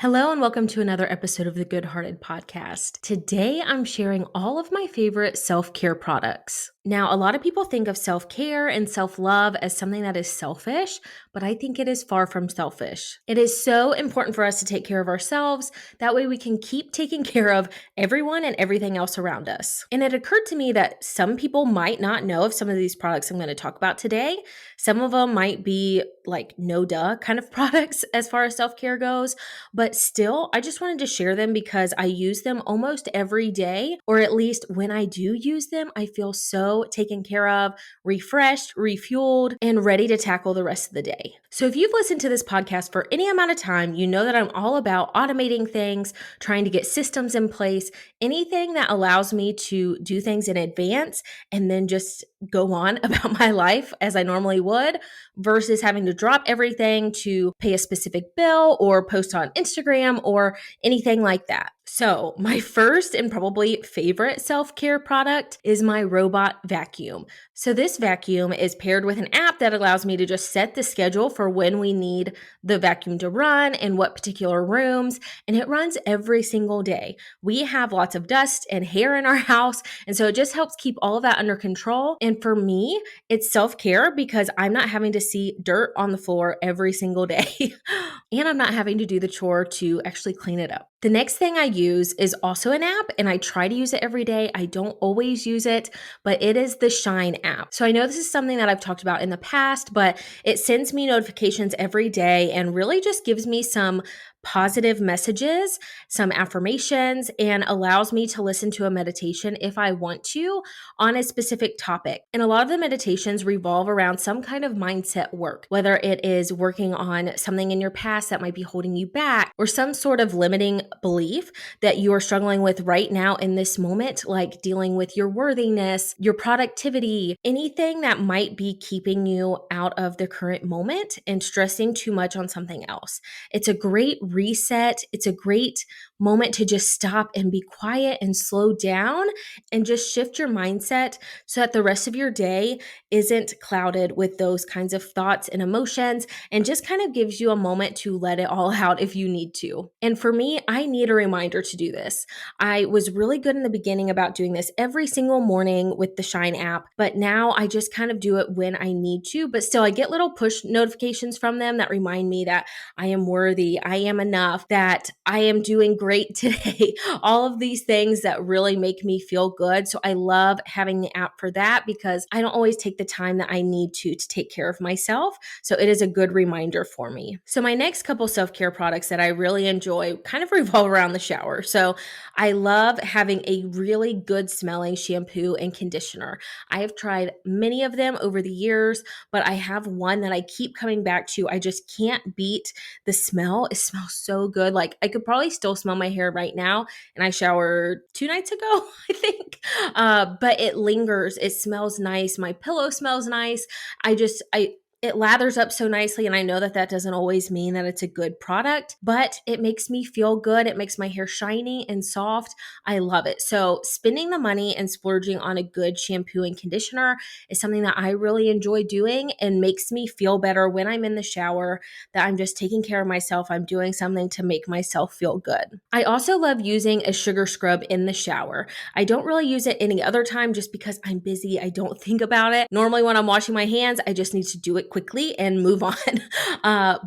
Hello, and welcome to another episode of the Good Hearted Podcast. Today, I'm sharing all of my favorite self care products. Now, a lot of people think of self care and self love as something that is selfish, but I think it is far from selfish. It is so important for us to take care of ourselves. That way, we can keep taking care of everyone and everything else around us. And it occurred to me that some people might not know of some of these products I'm going to talk about today. Some of them might be like no duh kind of products as far as self care goes. But still, I just wanted to share them because I use them almost every day, or at least when I do use them, I feel so taken care of, refreshed, refueled, and ready to tackle the rest of the day. So if you've listened to this podcast for any amount of time, you know that I'm all about automating things, trying to get systems in place, anything that allows me to do things in advance and then just go on about my life as I normally would versus having to drop everything to pay a specific bill or post on Instagram or anything like that. So, my first and probably favorite self-care product is my robot vacuum. So, this vacuum is paired with an app that allows me to just set the schedule for when we need the vacuum to run and what particular rooms, and it runs every single day. We have lots of dust and hair in our house, and so it just helps keep all of that under control. And for me, it's self-care because I'm not having to see dirt on the floor every single day, and I'm not having to do the chore to actually clean it up. The next thing I use is also an app, and I try to use it every day. I don't always use it, but it is the Shine app. So I know this is something that I've talked about in the past, but it sends me notifications every day and really just gives me some positive messages, some affirmations, and allows me to listen to a meditation if I want to on a specific topic. And a lot of the meditations revolve around some kind of mindset work, whether it is working on something in your past that might be holding you back or some sort of limiting belief that you are struggling with right now in this moment, like dealing with your worthiness, your productivity, anything that might be keeping you out of the current moment and stressing too much on something else. It's a great reset. It's a great moment to just stop and be quiet and slow down and just shift your mindset so that the rest of your day isn't clouded with those kinds of thoughts and emotions and just kind of gives you a moment to let it all out if you need to. And for me, I need a reminder to do this. I was really good in the beginning about doing this every single morning with the Shine app, but now I just kind of do it when I need to, but still I get little push notifications from them that remind me that I am worthy, I am enough, that I am doing great today. All of these things that really make me feel good. So I love having the app for that because I don't always take the time that I need to take care of myself. So it is a good reminder for me. So my next couple self-care products that I really enjoy kind of revolve around the shower. So I love having a really good smelling shampoo and conditioner. I have tried many of them over the years, but I have one that I keep coming back to. I just can't beat the smell. It smells so good. Like I could probably still smell my hair right now, and I showered 2 nights ago, I think. But it lingers. It smells nice. My pillow smells nice. It lathers up so nicely, and I know that that doesn't always mean that it's a good product, but it makes me feel good. It makes my hair shiny and soft. I love it. So spending the money and splurging on a good shampoo and conditioner is something that I really enjoy doing and makes me feel better when I'm in the shower, that I'm just taking care of myself. I'm doing something to make myself feel good. I also love using a sugar scrub in the shower. I don't really use it any other time just because I'm busy. I don't think about it. Normally when I'm washing my hands, I just need to do it quickly and move on.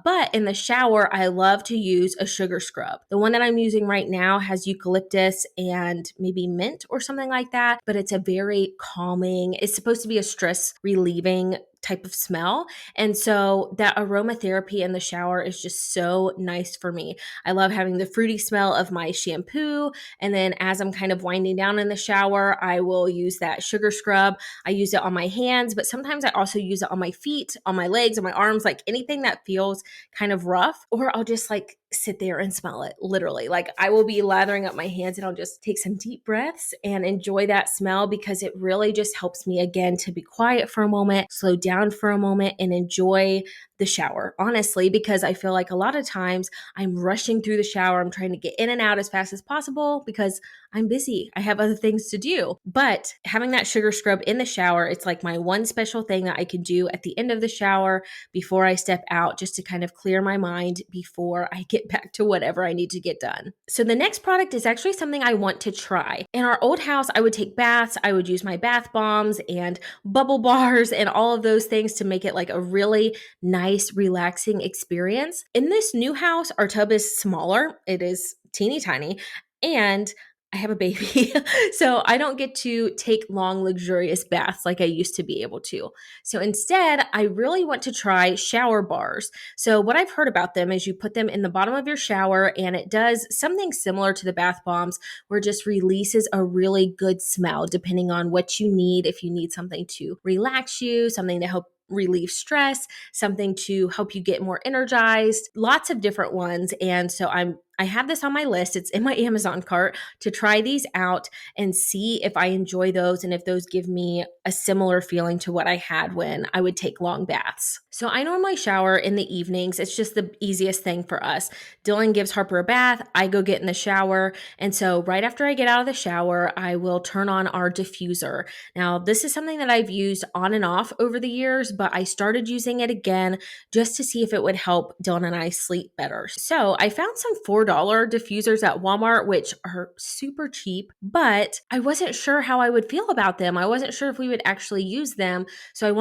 But in the shower, I love to use a sugar scrub. The one that I'm using right now has eucalyptus and maybe mint or something like that, but it's a very calming, it's supposed to be a stress relieving type of smell. And so that aromatherapy in the shower is just so nice for me. I love having the fruity smell of my shampoo. And then as I'm kind of winding down in the shower, I will use that sugar scrub. I use it on my hands, but sometimes I also use it on my feet, on my legs, on my arms, like anything that feels kind of rough, or I'll just like sit there and smell it, literally. Like I will be lathering up my hands and I'll just take some deep breaths and enjoy that smell because it really just helps me again to be quiet for a moment, slow down down for a moment and enjoy the shower, honestly, because I feel like a lot of times I'm rushing through the shower. I'm trying to get in and out as fast as possible because I'm busy. I have other things to do. But having that sugar scrub in the shower, it's like my one special thing that I can do at the end of the shower before I step out, just to kind of clear my mind before I get back to whatever I need to get done. So the next product is actually something I want to try. In our old house, I would take baths. I would use my bath bombs and bubble bars and all of those things to make it like a really nice, relaxing experience. In this new house, our tub is smaller. It is teeny tiny. And I have a baby, so I don't get to take long, luxurious baths like I used to be able to. So instead, I really want to try shower bars. So what I've heard about them is you put them in the bottom of your shower, and it does something similar to the bath bombs, where it just releases a really good smell depending on what you need. If you need something to relax you, something to help relieve stress, something to help you get more energized, lots of different ones. And so I have this on my list. It's in my Amazon cart to try these out and see if I enjoy those and if those give me a similar feeling to what I had when I would take long baths. So I normally shower in the evenings. It's just the easiest thing for us. Dylan gives Harper a bath. I go get in the shower. And so right after I get out of the shower, I will turn on our diffuser. Now, this is something that I've used on and off over the years, but I started using it again just to see if it would help Dylan and I sleep better. So I found some $4 diffusers at Walmart, which are super cheap, but I wasn't sure how I would feel about them. I wasn't sure if we would actually use them. So I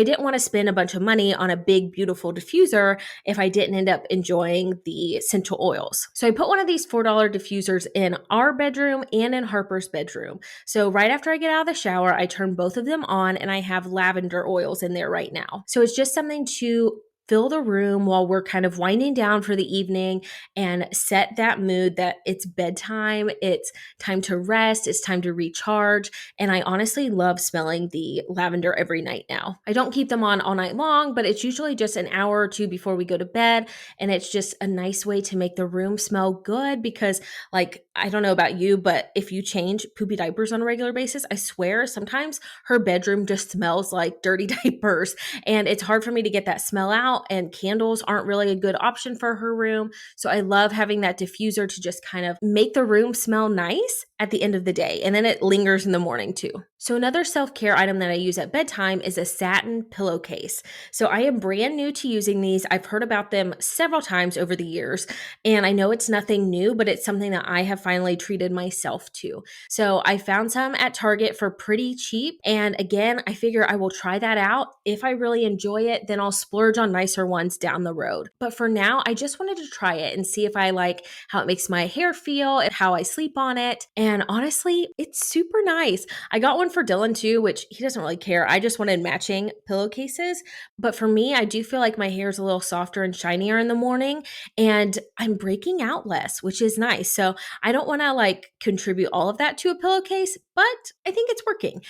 didn't want to spend a bunch of money on a big, beautiful diffuser if I didn't end up enjoying the essential oils. So I put one of these $4 diffusers in our bedroom and in Harper's bedroom. So right after I get out of the shower, I turn both of them on, and I have lavender oils in there right now. So it's just something to fill the room while we're kind of winding down for the evening and set that mood that it's bedtime, it's time to rest, it's time to recharge. And I honestly love smelling the lavender every night now. I don't keep them on all night long, but it's usually just an hour or two before we go to bed. And it's just a nice way to make the room smell good because, like, I don't know about you, but if you change poopy diapers on a regular basis, I swear sometimes her bedroom just smells like dirty diapers. And it's hard for me to get that smell out, and candles aren't really a good option for her room. So I love having that diffuser to just kind of make the room smell nice at the end of the day. And then it lingers in the morning too. So another self-care item that I use at bedtime is a satin pillowcase. So I am brand new to using these. I've heard about them several times over the years, and I know it's nothing new, but it's something that I have finally treated myself to. So I found some at Target for pretty cheap. And again, I figure I will try that out. If I really enjoy it, then I'll splurge on nicer ones down the road. But for now, I just wanted to try it and see if I like how it makes my hair feel and how I sleep on it. And honestly, it's super nice. I got one for Dylan too, which he doesn't really care. I just wanted matching pillowcases. But for me, I do feel like my hair is a little softer and shinier in the morning, and I'm breaking out less, which is nice. So I don't want to like contribute all of that to a pillowcase, but I think it's working.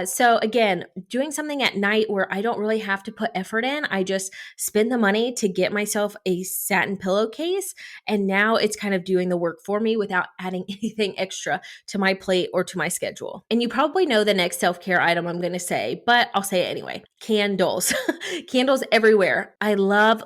So again, doing something at night where I don't really have to put effort in, I just spend the money to get myself a satin pillowcase. And now it's kind of doing the work for me without adding anything extra to my plate or to my schedule. And you probably know the next self-care item I'm going to say, but I'll say it anyway. Candles. Candles everywhere. I love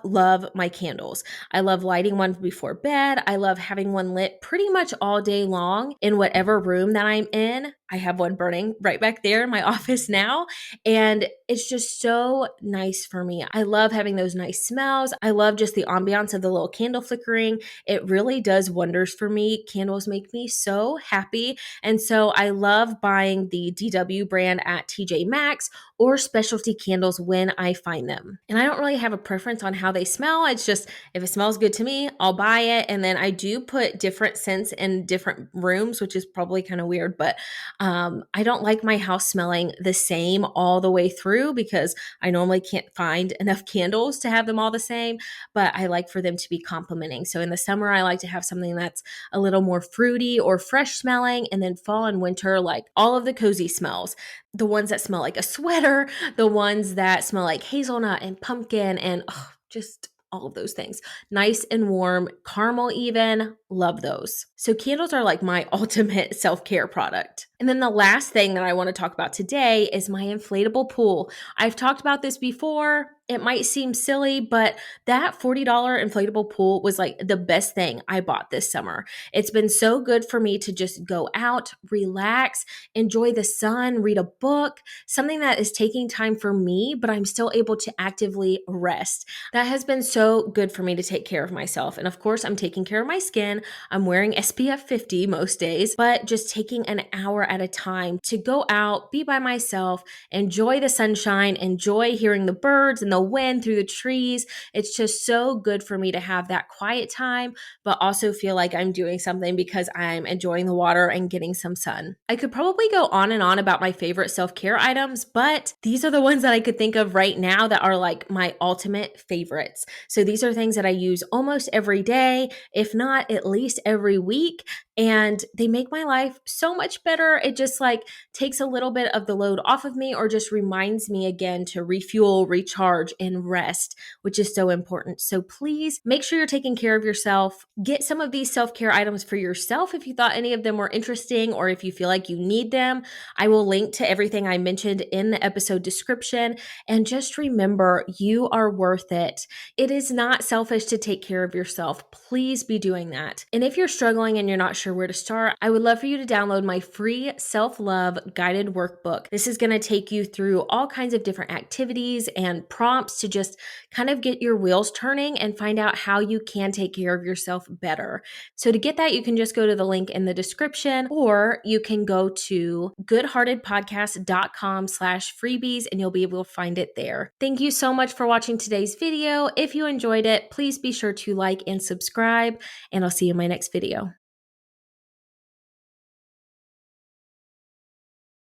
my candles. I love lighting one before bed. I love having one lit pretty much all day long in whatever room that I'm in. I have one burning right back there in my office now, and it's just so nice for me. I love having those nice smells. I love just the ambiance of the little candle flickering. It really does wonders for me. Candles make me so happy. And so I love buying the DW brand at TJ Maxx or specialty candles when I find them. And I don't really have a preference on how they smell. It's just, if it smells good to me, I'll buy it. And then I do put different scents in different rooms, which is probably kind of weird, but I don't like my house smelling the same all the way through because I normally can't find enough candles to have them all the same, but I like for them to be complementing. So in the summer, I like to have something that's a little more fruity or fresh smelling, and then fall and winter, like all of the cozy smells. The ones that smell like a sweater, the ones that smell like hazelnut and pumpkin, and just all of those things. Nice and warm, caramel even, love those. So candles are like my ultimate self-care product. And then the last thing that I want to talk about today is my inflatable pool. I've talked about this before. It might seem silly, but that $40 inflatable pool was like the best thing I bought this summer. It's been so good for me to just go out, relax, enjoy the sun, read a book, something that is taking time for me, but I'm still able to actively rest. That has been so good for me to take care of myself. And of course, I'm taking care of my skin. I'm wearing SPF 50 most days, but just taking an hour at a time to go out, be by myself, enjoy the sunshine, enjoy hearing the birds and the wind through the trees. It's just so good for me to have that quiet time, but also feel like I'm doing something because I'm enjoying the water and getting some sun. I could probably go on and on about my favorite self-care items, but these are the ones that I could think of right now that are like my ultimate favorites. So these are things that I use almost every day, if not at least every week. And they make my life so much better. It just like takes a little bit of the load off of me or just reminds me again to refuel, recharge, and rest, which is so important. So please make sure you're taking care of yourself. Get some of these self-care items for yourself if you thought any of them were interesting or if you feel like you need them. I will link to everything I mentioned in the episode description. And just remember, you are worth it. It is not selfish to take care of yourself. Please be doing that. And if you're struggling and you're not sure where to start, I would love for you to download my free self-love guided workbook. This is going to take you through all kinds of different activities and prompts to just kind of get your wheels turning and find out how you can take care of yourself better. So to get that, you can just go to the link in the description, or you can go to goodheartedpodcast.com/freebies and you'll be able to find it there. Thank you so much for watching today's video. If you enjoyed it, please be sure to like and subscribe, and I'll see you in my next video.